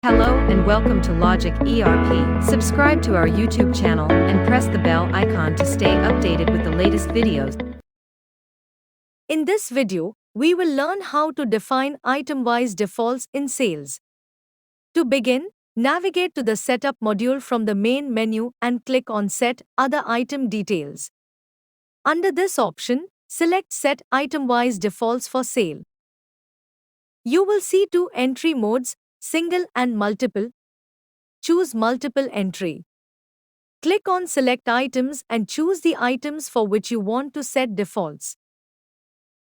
Hello and welcome to Logic ERP. Subscribe to our YouTube channel and press the bell icon to stay updated with the latest videos. In this video, we will learn how to define item-wise defaults in sales. To begin, navigate to the Setup module from the main menu and click on Set Other Item Details. Under this option, select Set Item-wise Defaults for Sale. You will see two entry modes, Single and Multiple. Choose Multiple Entry. Click on Select Items and choose the items for which you want to set defaults.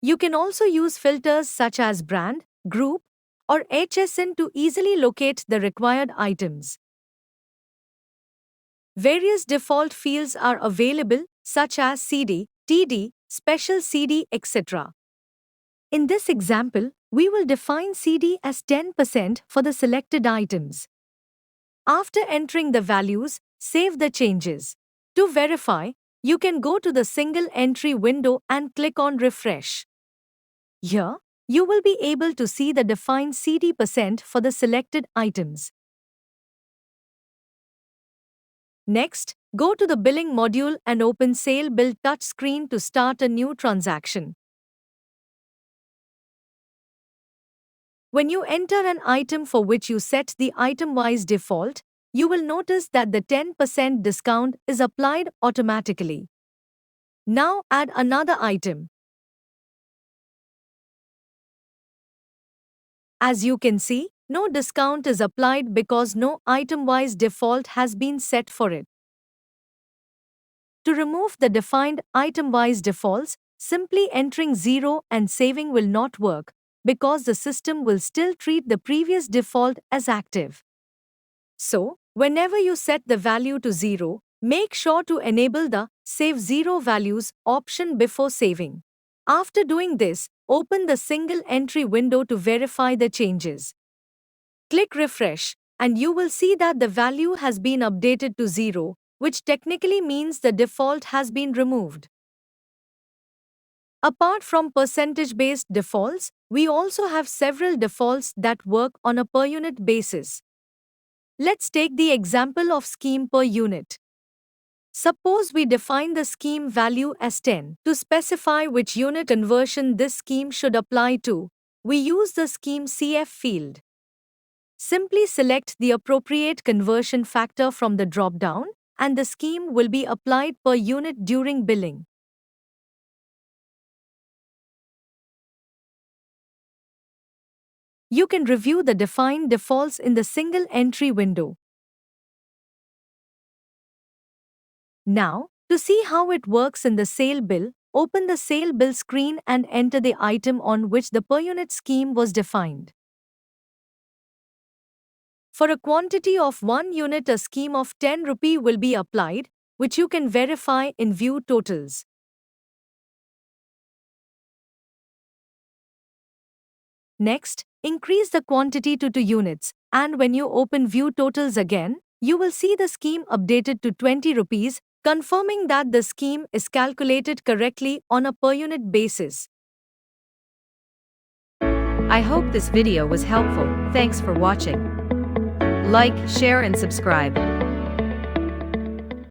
You can also use filters such as Brand, Group, or HSN to easily locate the required items. Various default fields are available, such as CD, TD, Special CD, etc. In this example, we will define CD as 10% for the selected items. After entering the values, save the changes. To verify, you can go to the single entry window and click on Refresh. Here, you will be able to see the defined CD % for the selected items. Next, go to the Billing module and open Sale Bill touchscreen to start a new transaction. When you enter an item for which you set the item-wise default, you will notice that the 10% discount is applied automatically. Now add another item. As you can see, no discount is applied because no item-wise default has been set for it. To remove the defined item-wise defaults, simply entering 0 and saving will not work, because the system will still treat the previous default as active. So, whenever you set the value to 0, make sure to enable the Save Zero Values option before saving. After doing this, open the single entry window to verify the changes. Click Refresh, and you will see that the value has been updated to 0, which technically means the default has been removed. Apart from percentage-based defaults, we also have several defaults that work on a per-unit basis. Let's take the example of scheme per unit. Suppose we define the scheme value as 10. To specify which unit conversion this scheme should apply to, we use the scheme CF field. Simply select the appropriate conversion factor from the drop-down, and the scheme will be applied per unit during billing. You can review the defined defaults in the single entry window. Now, to see how it works in the sale bill, open the sale bill screen and enter the item on which the per unit scheme was defined. For a quantity of 1 unit, a scheme of 10 rupee will be applied, which you can verify in View Totals. Next, increase the quantity to 2 units, and when you open View Totals again, you will see the scheme updated to 20 rupees, confirming that the scheme is calculated correctly on a per unit basis. I hope this video was helpful. Thanks for watching. Like, share and subscribe.